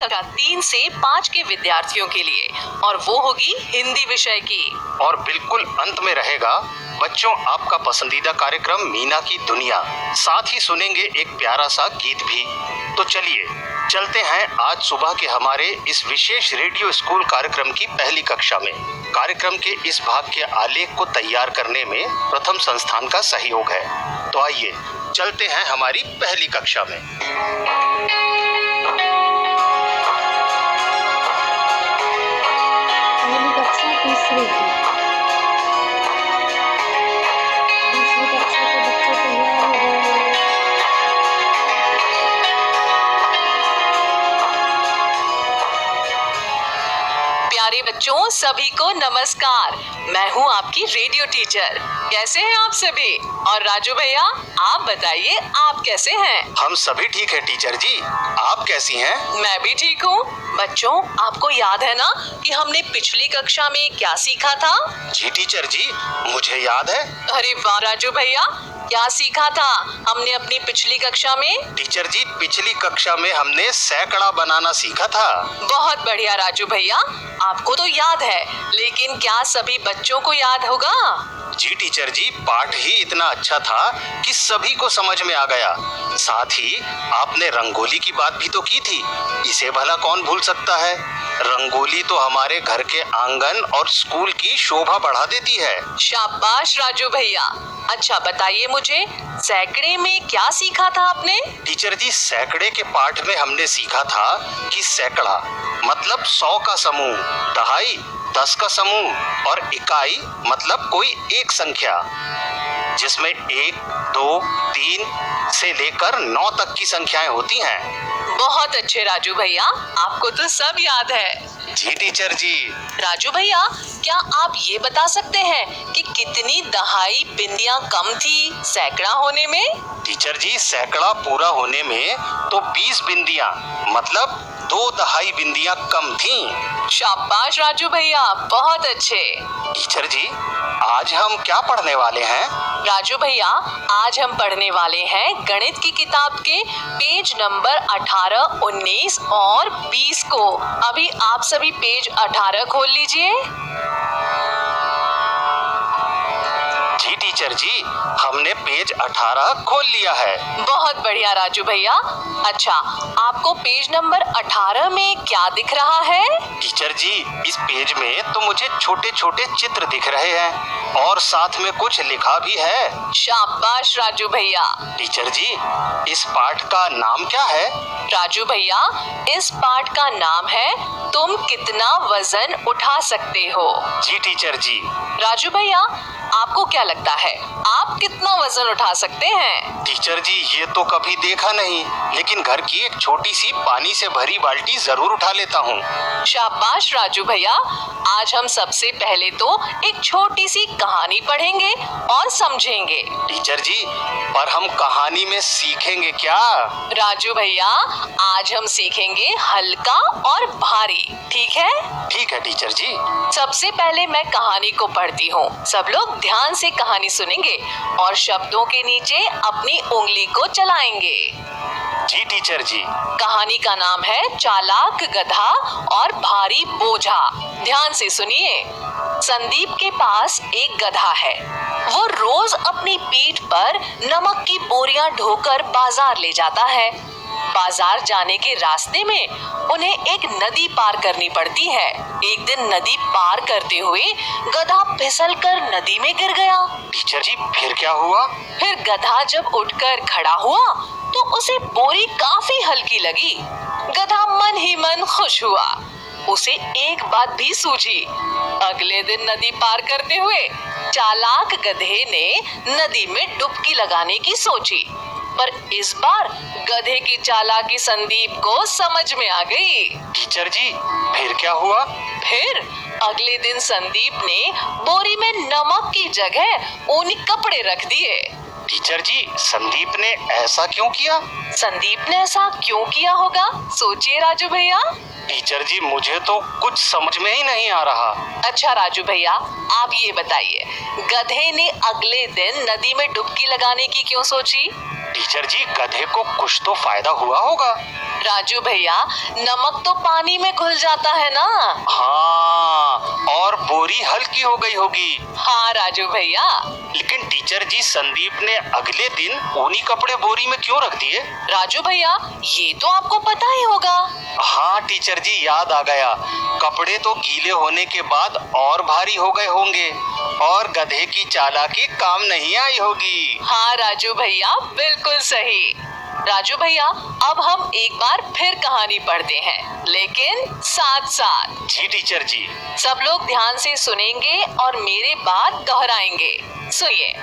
कक्षा 3 से 5 के विद्यार्थियों के लिए, और वो होगी हिंदी विषय की। और बिल्कुल अंत में रहेगा बच्चों आपका पसंदीदा कार्यक्रम मीना की दुनिया। साथ ही सुनेंगे एक प्यारा सा गीत भी। तो चलिए चलते हैं आज सुबह के हमारे इस विशेष रेडियो स्कूल कार्यक्रम की पहली कक्षा में। कार्यक्रम के इस भाग के आलेख को तैयार करने में प्रथम संस्थान का सहयोग है। तो आइए चलते हैं हमारी पहली कक्षा में। पहली कक्षा तीसरी की। दूसरी कक्षा के बच्चे तैयार हो गए। प्यारे बच्चों, सभी को नमस्कार। मैं हूँ आपकी रेडियो टीचर। कैसे हैं आप सभी? और राजू भैया, आप बताइए, आप कैसे हैं? हम सभी ठीक है टीचर जी, आप कैसी हैं? मैं भी ठीक हूँ। बच्चों, आपको याद है ना कि हमने पिछली कक्षा में क्या सीखा था? जी टीचर जी, मुझे याद है। अरे वाह राजू भैया, क्या सीखा था हमने अपनी पिछली कक्षा में? टीचर जी, पिछली कक्षा में हमने सैकड़ा बनाना सीखा था। बहुत बढ़िया राजू भैया, आपको तो याद है, लेकिन क्या सभी बच्चों को याद होगा? जी टीचर जी, पाठ ही इतना अच्छा था कि सभी को समझ में आ गया। साथ ही आपने रंगोली की बात भी तो की थी, इसे भला कौन भूल सकता है। रंगोली तो हमारे घर के आंगन और स्कूल की शोभा बढ़ा देती है। शाबाश राजू भैया। अच्छा बताइए मुझे, सैकड़े में क्या सीखा था आपने? टीचर जी, सैकड़े के पाठ में हमने सीखा था कि सैकड़ा मतलब 100 का समूह, दहाई 10 का समूह और इकाई मतलब कोई एक संख्या, जिसमें 1, 2, 3 से लेकर 9 तक की संख्याएं होती हैं। बहुत अच्छे राजू भैया, आपको तो सब याद है। जी टीचर जी। राजू भैया, क्या आप ये बता सकते हैं कि कितनी दहाई बिंदियां कम थी सैकड़ा होने में? टीचर जी, सैकड़ा पूरा होने में तो 20 बिंदियां मतलब 2 दहाई बिंदियां कम थीं। शाबाश राजू भैया, बहुत अच्छे। टीचर जी, आज हम क्या पढ़ने वाले हैं? राजू भैया, आज हम पढ़ने वाले हैं गणित की किताब के पेज नंबर 18, 19 और 20 को। अभी आप सभी पेज 18 खोल लीजिए। जी टीचर जी, हमने पेज 18 खोल लिया है। बहुत बढ़िया राजू भैया। अच्छा, आपको पेज नंबर 18 में क्या दिख रहा है? टीचर जी, इस पेज में तो मुझे छोटे छोटे चित्र दिख रहे हैं और साथ में कुछ लिखा भी है। शाबाश राजू भैया। टीचर जी, इस पाठ का नाम क्या है? राजू भैया, इस पाठ का नाम है तुम कितना वजन उठा सकते हो। जी टीचर जी। राजू भैया, आपको क्या लगता है, आप कितना वजन उठा सकते हैं? टीचर जी, ये तो कभी देखा नहीं, लेकिन घर की एक छोटी सी पानी से भरी बाल्टी जरूर उठा लेता हूँ। शाबाश राजू भैया। आज हम सबसे पहले तो एक छोटी सी कहानी पढ़ेंगे और समझेंगे। टीचर जी, पर हम कहानी में सीखेंगे क्या? राजू भैया, आज हम सीखेंगे हल्का और भारी, ठीक है? ठीक है टीचर जी। सबसे पहले मैं कहानी को पढ़ती हूँ। सब लोग ध्यान से कहानी सुनेंगे और शब्दों के नीचे अपनी उंगली को चलाएंगे। जी टीचर जी। कहानी का नाम है चालाक गधा और भारी बोझा। ध्यान से सुनिए। संदीप के पास एक गधा है। वो रोज अपनी पीठ पर नमक की बोरियां ढोकर बाजार ले जाता है। बाजार जाने के रास्ते में उन्हें एक नदी पार करनी पड़ती है। एक दिन नदी पार करते हुए गधा फिसलकर नदी में गिर गया। टीचर जी, फिर क्या हुआ? फिर गधा जब उठकर खड़ा हुआ तो उसे बोरी काफी हल्की लगी। गधा मन ही मन खुश हुआ। उसे एक बात भी सूझी। अगले दिन नदी पार करते हुए चालाक गधे ने नदी में डुबकी लगाने की सोची, पर इस बार गधे की चालाकी संदीप को समझ में आ गई। टीचर जी, फिर क्या हुआ? फिर अगले दिन संदीप ने बोरी में नमक की जगह ऊनी कपड़े रख दिए। टीचर जी, संदीप ने ऐसा क्यों किया? संदीप ने ऐसा क्यों किया होगा? सोचिए राजू भैया। टीचर जी मुझे तो कुछ समझ में ही नहीं आ रहा। अच्छा राजू भैया, आप ये बताइए, गधे ने अगले दिन नदी में डुबकी लगाने की क्यों सोची? टीचर जी गधे को कुछ तो फायदा हुआ होगा। राजू भैया, नमक तो पानी में घुल जाता है ना। हाँ, और बोरी हल्की हो गई होगी। हाँ राजू भैया। लेकिन टीचर जी संदीप ने अगले दिन ऊनी कपड़े बोरी में क्यों रख दिए? राजू भैया, ये तो आपको पता ही होगा। हाँ टीचर जी याद आ गया, कपड़े तो गीले होने के बाद और भारी हो गए होंगे और गधे की चालाकी काम नहीं आई होगी। हाँ राजू भैया, बिल्कुल सही। राजू भैया, अब हम एक बार फिर कहानी पढ़ते हैं, लेकिन साथ साथ। जी टीचर जी। सब लोग ध्यान से सुनेंगे और मेरे बात दोहराएंगे। सुनिए।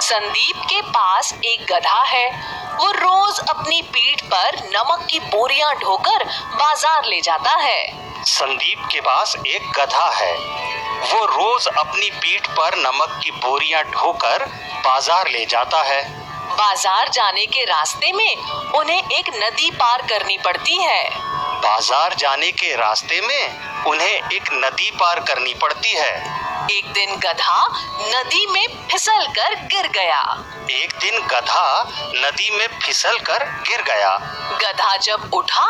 संदीप के पास एक गधा है। वो रोज अपनी पीठ पर नमक की बोरियां ढोकर बाजार ले जाता है। संदीप के पास एक गधा है। वो रोज अपनी पीठ पर नमक की बोरियां ढोकर बाजार ले जाता है। बाजार जाने के रास्ते में उन्हें एक नदी पार करनी पड़ती है। बाजार जाने के रास्ते में उन्हें एक नदी पार करनी पड़ती है। एक दिन गधा नदी में फिसलकर गिर गया। एक दिन गधा नदी में फिसलकर गिर गया। गधा जब उठा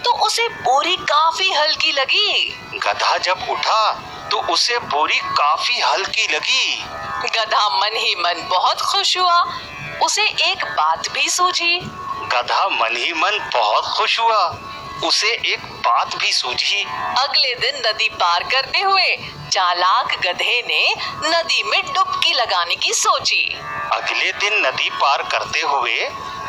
तो उसे बोरी काफी हल्की लगी। गधा जब उठा तो उसे बोरी काफी हल्की लगी। गधा मन ही मन बहुत खुश हुआ। उसे एक बात भी सूझी। गधा मन ही मन बहुत खुश हुआ। उसे एक बात भी सूझी। अगले दिन नदी पार करते हुए चालाक गधे ने नदी में डुबकी लगाने की सोची। अगले दिन नदी पार करते हुए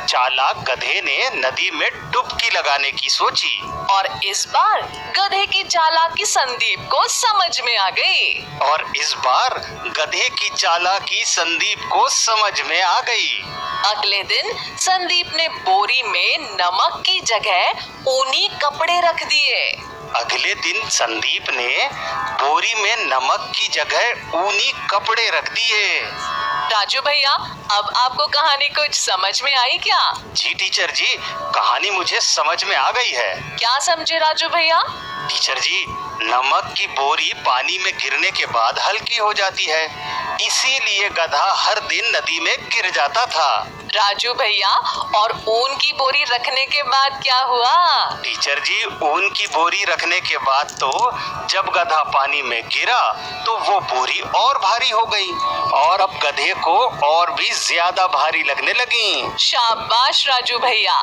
चालाक गधे ने नदी में डुबकी लगाने की सोची। और इस बार गधे की चालाकी संदीप को समझ में आ गई। और इस बार गधे की चालाकी संदीप को समझ में आ गई। अगले दिन संदीप ने बोरी में नमक की जगह ऊनी कपड़े रख दिए। अगले दिन संदीप ने बोरी में नमक की जगह ऊनी कपड़े रख दिए। राजू भैया, अब आपको कहानी कुछ समझ में आई क्या? जी टीचर जी, कहानी मुझे समझ में आ गई है। क्या समझे राजू भैया? टीचर जी, नमक की बोरी पानी में गिरने के बाद हल्की हो जाती है, इसीलिए गधा हर दिन नदी में गिर जाता था। राजू भैया, और ऊन की बोरी रखने के बाद क्या हुआ? टीचर जी, ऊन की बोरी रखने के बाद तो जब गधा पानी में गिरा तो वो बोरी और भारी हो गई और अब गधे को और भी ज्यादा भारी लगने लगी। शाबाश राजू भैया।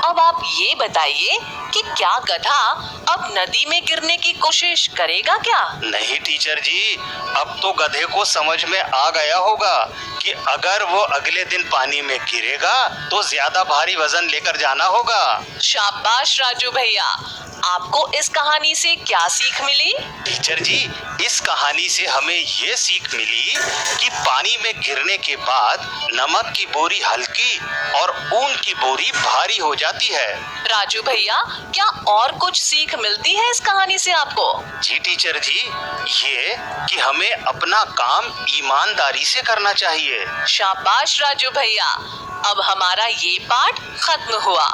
अब आप ये बताइए कि क्या गधा अब नदी में गिरने की कोशिश करेगा क्या? नहीं टीचर जी, अब तो गधे को समझ में आ गया होगा कि अगर वो अगले दिन पानी में गिरेगा तो ज्यादा भारी वजन लेकर जाना होगा। शाबाश राजू भैया। आपको इस कहानी से क्या सीख मिली? टीचर जी, इस कहानी से हमें ये सीख मिली कि पानी में गिरने के बाद नमक की बोरी हल्की और ऊन की बोरी भारी हो जाती है। राजू भैया, क्या और कुछ सीख मिलती है इस कहानी से आपको? जी टीचर जी, ये कि हमें अपना काम ईमानदारी से करना चाहिए। शाबाश राजू भैया। अब हमारा ये पाठ खत्म हुआ।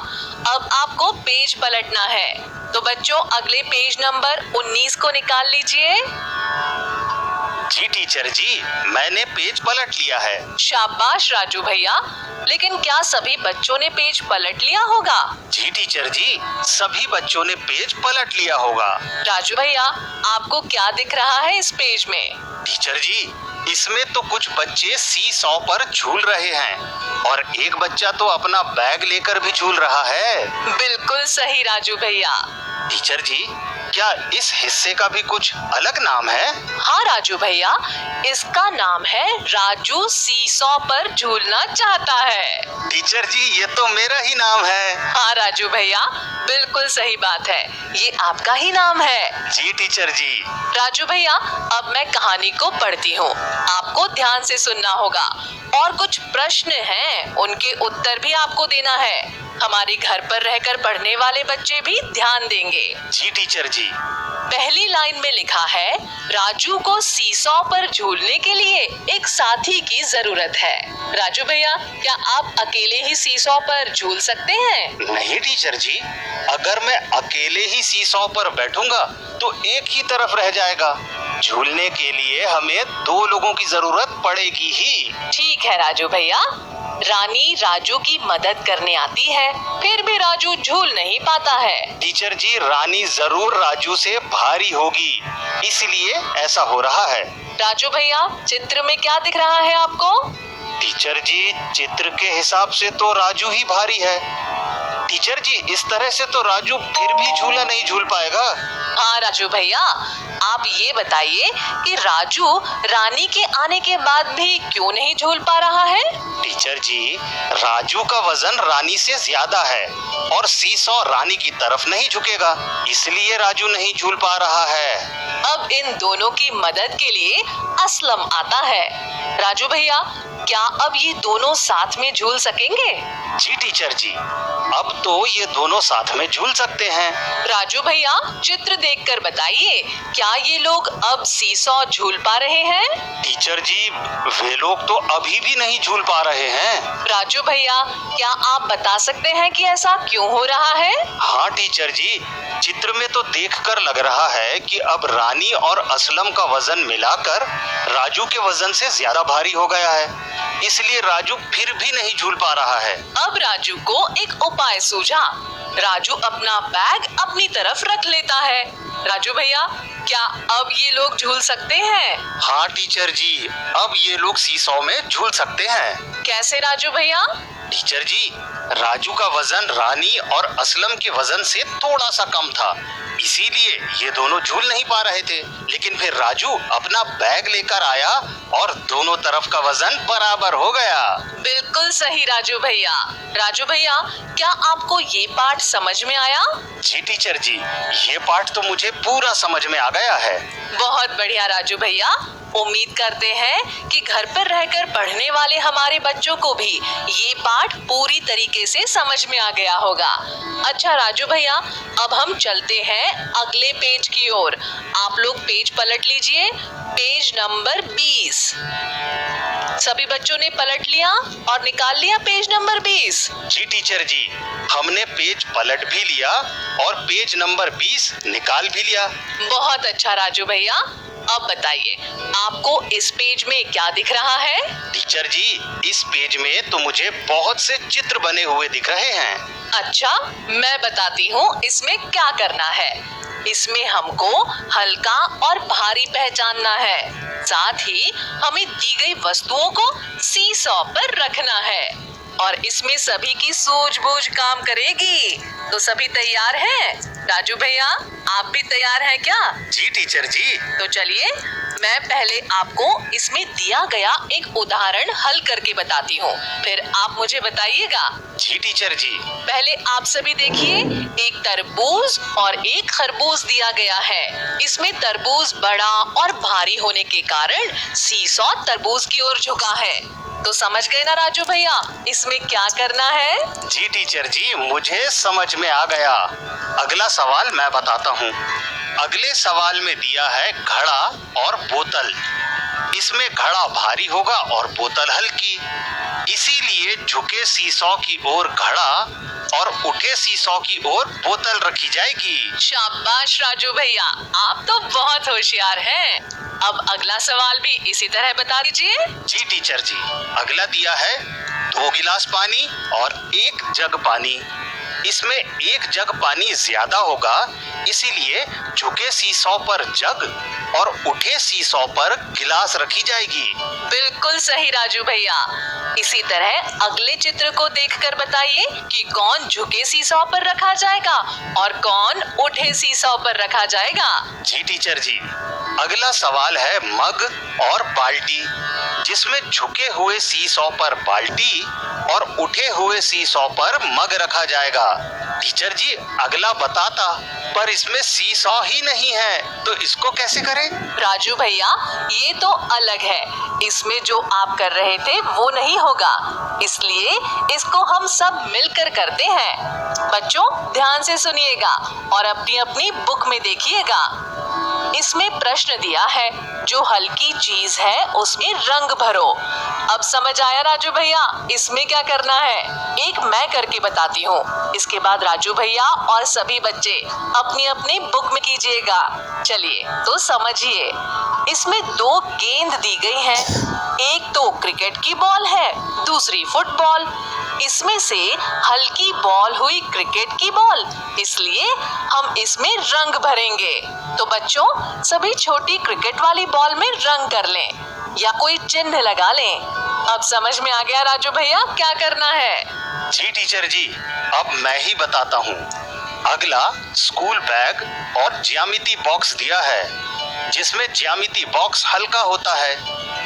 अब आपको पेज पलटना है, तो बच्चों अगले पेज नंबर 19 को निकाल लीजिए। जी टीचर जी, मैंने पेज पलट लिया है। शाबाश राजू भैया। लेकिन क्या सभी बच्चों ने पेज पलट लिया होगा? जी टीचर जी, सभी बच्चों ने पेज पलट लिया होगा। राजू भैया, आपको क्या दिख रहा है इस पेज में? टीचर जी, इसमें तो कुछ बच्चे सी-सॉ पर झूल रहे हैं और एक बच्चा तो अपना बैग लेकर भी झूल रहा है। बिल्कुल सही राजू भैया। टीचर जी, क्या इस हिस्से का भी कुछ अलग नाम है? हाँ राजू भैया, इसका नाम है राजू सी-सॉ पर झूलना चाहता है। टीचर जी, ये तो मेरा ही नाम है। हाँ राजू भैया, बिल्कुल सही बात है, ये आपका ही नाम है। जी टीचर जी। राजू भैया, अब मैं कहानी को पढ़ती हूँ, आपको ध्यान से सुनना होगा और कुछ प्रश्न हैं, उनके उत्तर भी आपको देना है। हमारे घर पर रहकर पढ़ने वाले बच्चे भी ध्यान देंगे। जी टीचर जी। जी। पहली लाइन में लिखा है, राजू को सीसॉ पर झूलने के लिए एक साथी की जरूरत है। राजू भैया, क्या आप अकेले ही सीसॉ पर झूल सकते हैं? नहीं टीचर जी, अगर मैं अकेले ही सीसॉ पर बैठूंगा तो एक ही तरफ रह जाएगा। झूलने के लिए हमें 2 लोगों की जरूरत पड़ेगी ही। ठीक है राजू भैया। रानी राजू की मदद करने आती है, फिर भी राजू झूल नहीं पाता है। टीचर जी, रानी जरूर राजू से भारी होगी, इसलिए ऐसा हो रहा है। राजू भैया, चित्र में क्या दिख रहा है आपको? टीचर जी, चित्र के हिसाब से तो राजू ही भारी है। टीचर जी, इस तरह से तो राजू फिर भी झूला नहीं झूल पाएगा। हाँ राजू भैया, आप ये बताइए कि राजू रानी के आने के बाद भी क्यों नहीं झूल पा रहा है? टीचर जी, राजू का वजन रानी से ज्यादा है और सीसॉ रानी की तरफ नहीं झुकेगा, इसलिए राजू नहीं झूल पा रहा है। अब इन दोनों की मदद के लिए असलम आता है। राजू भैया, क्या अब ये दोनों साथ में झूल सकेंगे? जी टीचर जी, अब तो ये दोनों साथ में झूल सकते हैं। राजू भैया, चित्र देखकर बताइए, क्या ये लोग अब सीसॉ झूल पा रहे हैं? टीचर जी, वे लोग तो अभी भी नहीं झूल पा रहे हैं। राजू भैया, क्या आप बता सकते हैं कि ऐसा क्यों हो रहा है? हाँ टीचर जी, चित्र में तो देखकर लग रहा है कि अब रानी और असलम का वजन मिलाकर राजू के वजन से ज्यादा भारी हो गया है, इसलिए राजू फिर भी नहीं झूल पा रहा है। अब राजू को एक उपाय सूझा। राजू अपना बैग अपनी तरफ रख लेता है। राजू भैया, क्या अब ये लोग झूल सकते हैं? हाँ टीचर जी, अब ये लोग सीसॉ में झूल सकते हैं। कैसे राजू भैया? टीचर जी, राजू का वजन रानी और असलम के वजन से थोड़ा सा कम था, इसीलिए ये दोनों झूल नहीं पा रहे थे। लेकिन फिर राजू अपना बैग लेकर आया और दोनों तरफ का वजन बराबर हो गया। बिल्कुल सही राजू भैया। राजू भैया, क्या आपको ये पाठ समझ में आया? जी टीचर जी, ये पाठ तो मुझे पूरा समझ में आ गया है। बहुत बढ़िया राजू भैया। उम्मीद करते हैं कि घर पर रहकर पढ़ने वाले हमारे बच्चों को भी ये पाठ पूरी तरीके से समझ में आ गया होगा। अच्छा राजू भैया, अब हम चलते हैं अगले पेज की ओर। आप लोग पेज पलट लीजिए, पेज नंबर 20। सभी बच्चों ने पलट लिया और निकाल लिया पेज नंबर 20? जी टीचर जी, हमने पेज पलट भी लिया और पेज नंबर 20 निकाल भी लिया। बहुत अच्छा राजू भैया। अब बताइए, आपको इस पेज में क्या दिख रहा है? टीचर जी, इस पेज में तो मुझे बहुत से चित्र बने हुए दिख रहे हैं। अच्छा, मैं बताती हूँ इसमें क्या करना है। इसमें हमको हल्का और भारी पहचानना है, साथ ही हमें दी गई वस्तुओं को सीसॉ पर रखना है और इसमें सभी की सूझबूझ काम करेगी। तो सभी तैयार हैं? राजू भैया, आप भी तैयार हैं क्या? जी टीचर जी। तो चलिए, मैं पहले आपको इसमें दिया गया एक उदाहरण हल करके बताती हूँ, फिर आप मुझे बताइएगा। जी टीचर जी। पहले आप सभी देखिए, एक तरबूज और एक खरबूज दिया गया है। इसमें तरबूज बड़ा और भारी होने के कारण सीसॉ तरबूज की ओर झुका है। तो समझ गए ना राजू भैया, इसमें क्या करना है? जी टीचर जी, मुझे समझ में आ गया। अगला सवाल मैं बताता हूँ। अगले सवाल में दिया है घड़ा और बोतल। इसमें घड़ा भारी होगा और बोतल हल्की, इसीलिए झुके सीसॉ की ओर घड़ा और उठे सीसॉ की ओर बोतल रखी जाएगी। शाबाश राजू भैया, आप तो बहुत होशियार हैं। अब अगला सवाल भी इसी तरह बता दीजिए। जी टीचर जी। अगला दिया है 2 गिलास पानी और 1 जग पानी। इसमें 1 जग पानी ज्यादा होगा, इसीलिए झुके सीसॉ पर जग और उठे सीसॉ पर गिलास रखी जाएगी। बिल्कुल सही राजू भैया। इसी तरह अगले चित्र को देखकर बताइए कि कौन झुके सीसॉ पर रखा जाएगा और कौन उठे सीसॉ पर रखा जाएगा। जी टीचर जी। अगला सवाल है मग और बाल्टी, जिसमें झुके हुए सीसॉ पर बाल्टी और उठे हुए सीसॉ पर मग रखा जाएगा। टीचर जी अगला बताता, पर इसमें सीसॉ ही नहीं है, तो इसको कैसे करें? राजू भैया, ये तो अलग है। इसमें जो आप कर रहे थे वो नहीं होगा, इसलिए इसको हम सब मिलकर करते हैं। बच्चों ध्यान से सुनिएगा और अपनी अपनी बुक में देखिएगा। इसमें प्रश्न दिया है, जो हल्की चीज है उसमें रंग भरो। अब समझ आया राजू भैया इसमें क्या करना है? एक मैं करके बताती हूँ, इसके बाद राजू भैया और सभी बच्चे अपनी अपनी बुक में कीजिएगा। चलिए तो समझिए, इसमें 2 गेंद दी गई हैं। एक तो क्रिकेट की बॉल है, दूसरी फुटबॉल। इसमें से हल्की बॉल हुई क्रिकेट की बॉल, इसलिए हम इसमें रंग भरेंगे। तो बच्चों सभी छोटी क्रिकेट वाली बॉल में रंग कर लें या कोई चिन्ह लगा लें। अब समझ में आ गया राजू भैया क्या करना है? जी टीचर जी, अब मैं ही बताता हूँ। अगला स्कूल बैग और ज्यामिति बॉक्स दिया है, जिसमें ज्यामिति बॉक्स हल्का होता है,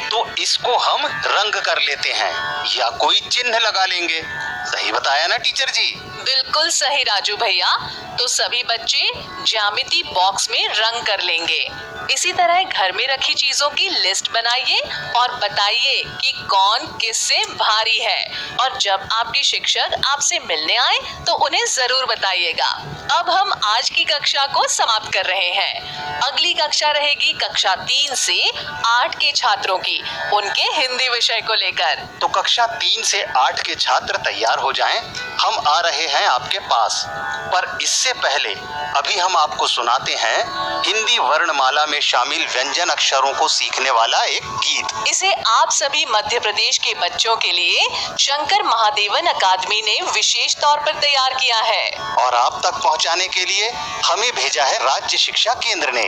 तो इसको हम रंग कर लेते हैं या कोई चिन्ह लगा लेंगे। सही बताया ना टीचर जी? बिल्कुल सही राजू भैया। तो सभी बच्चे ज्यामिति बॉक्स में रंग कर लेंगे। इसी तरह घर में रखी चीजों की लिस्ट बनाइए और बताइए कि कौन किससे भारी है। और जब आपके शिक्षक आपसे मिलने आए तो उन्हें जरूर बताइएगा। अब हम आज की कक्षा को समाप्त कर रहे हैं। अगली कक्षा रहेगी कक्षा 3 से 8 के छात्रों की, उनके हिंदी विषय को लेकर। तो कक्षा 3 से 8 के छात्र तैयार हो जाएं, हम आ रहे हैं आपके पास। पर इससे पहले अभी हम आपको सुनाते हैं हिंदी वर्णमाला में शामिल व्यंजन अक्षरों को सीखने वाला एक गीत। इसे आप सभी मध्य प्रदेश के बच्चों के लिए शंकर महादेवन अकादमी ने विशेष तौर पर तैयार किया है और आप तक पहुंचाने के लिए हमें भेजा है राज्य शिक्षा केंद्र ने।